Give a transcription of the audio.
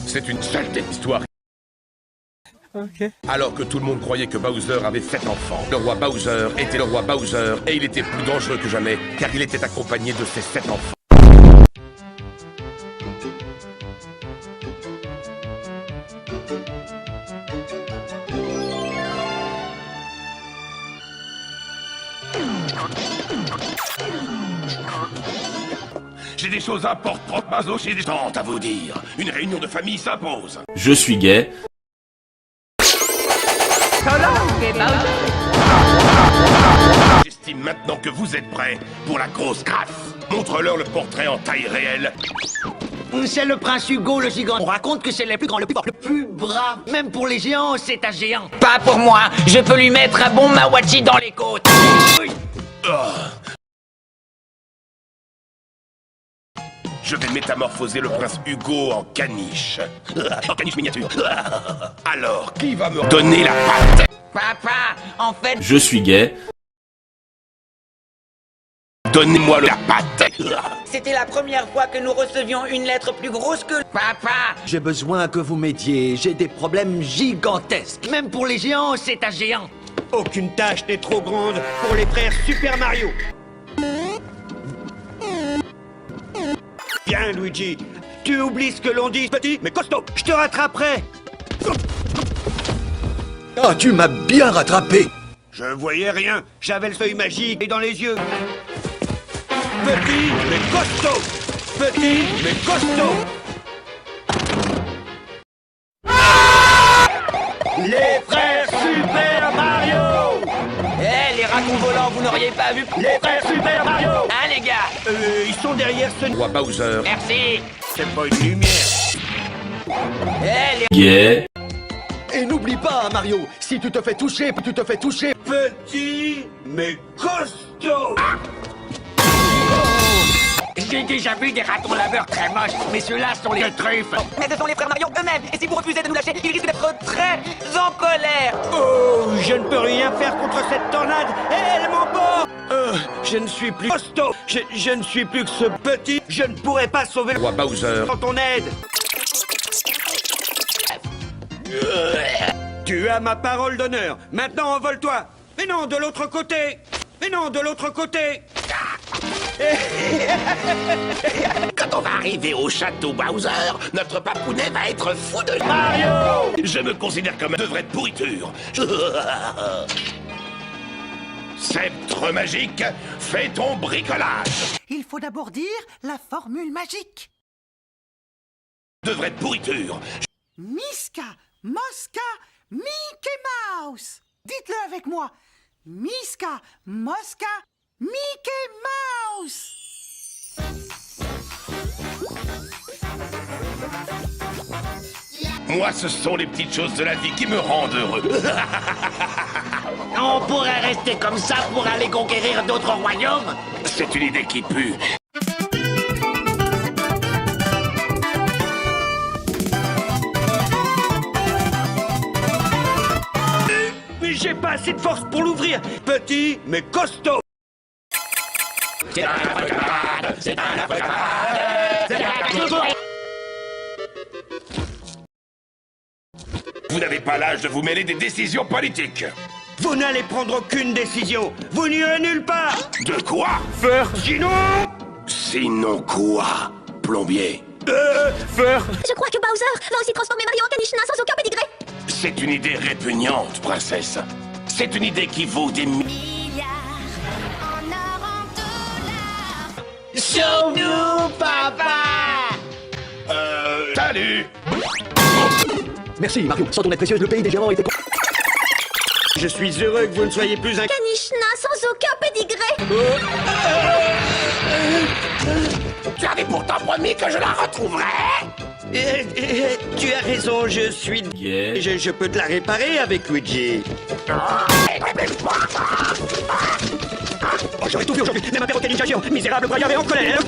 C'est une saleté d'histoire. Ok. Alors que tout le monde croyait que Bowser avait 7 enfants, le roi Bowser était le roi Bowser et il était plus dangereux que jamais car il était accompagné de ses 7 enfants. J'ai des choses importantes, masochistes à vous dire. Une réunion de famille s'impose. Je suis gay. J'estime maintenant que vous êtes prêts pour la grosse grâce. Montre-leur le portrait en taille réelle. C'est le prince Hugo le gigant. On raconte que c'est le plus grand, le plus fort, le plus brave. Même pour les géants, c'est un géant. Pas pour moi, je peux lui mettre un bon mawachi dans les côtes. Je vais métamorphoser le prince Hugo en caniche. En caniche miniature. Alors, qui va me donner la patte? Papa, en fait... Je suis gay. Donnez-moi la patte. C'était la première fois que nous recevions une lettre plus grosse que... Papa! J'ai besoin que vous m'aidiez. J'ai des problèmes gigantesques. Même pour les géants, c'est un géant. Aucune tâche n'est trop grande pour les frères Super Mario. Bien, Luigi. Tu oublies ce que l'on dit, petit, mais costaud. Je te rattraperai. Ah, tu m'as bien rattrapé. Je voyais rien. J'avais le feuille magique et dans les yeux. Petit, mais costaud. Petit, mais costaud. Les frères Super Mario. Eh, les raccoons volants, vous n'auriez pas vu... Les frères Super Mario. Hein, les gars? Ils sont derrière ce... Roi Bowser. Merci. C'est pas une lumière. Eh, les... Gay. Et n'oublie pas, Mario, si tu te fais toucher, Petit, mais costaud. J'ai déjà vu des ratons laveurs très moches, mais ceux-là sont les truffes. Mais ce sont les frères Mario eux-mêmes, et si vous refusez de nous lâcher, ils risquent d'être très en colère. Oh, je ne peux rien faire contre cette tornade. Elle m'emporte. Je ne suis plus costaud. Je ne suis plus que ce petit. Je ne pourrai pas sauver le Roi Bowser. sans ton aide. Tu as ma parole d'honneur. Maintenant, envole-toi. Mais non, de l'autre côté. Mais non, de l'autre côté. Quand on va arriver au château Bowser, notre papounet va être fou de... Mario! Je me considère comme de vraie pourriture. Sceptre magique, fais ton bricolage. Il faut d'abord dire la formule magique. De vraie pourriture. Miska, Mosca, Mickey Mouse. Dites-le avec moi. Miska, Mosca, Mickey Mouse. Moi, ce sont les petites choses de la vie qui me rendent heureux. On pourrait rester comme ça pour aller conquérir d'autres royaumes. C'est une idée qui pue. Mais j'ai pas assez de force pour l'ouvrir. Petit, mais costaud. Vous n'avez pas l'âge de vous mêler des décisions politiques. Vous n'allez prendre aucune décision. Vous n'irez nulle part. De quoi? Sinon... Sinon quoi, plombier? Je crois que Bowser va aussi transformer Mario en caniche nain sans aucun pédigré. C'est une idée répugnante, princesse. C'est une idée qui vaut des Milliards en or, en dollars. Sauve-nous, papa. Salut! Merci, Mario. Sans ton aide précieuse, le pays des géants était... Je suis heureux que vous ne soyez plus un... Caniche nain sans aucun pédigré. Tu avais pourtant promis que je la retrouverais! Tu as raison, je suis... Gay. Je peux te la réparer avec Luigi. Oh, j'aurais tout vu aujourd'hui. Même un perroquet ninja géant. Misérable braillard et en colère.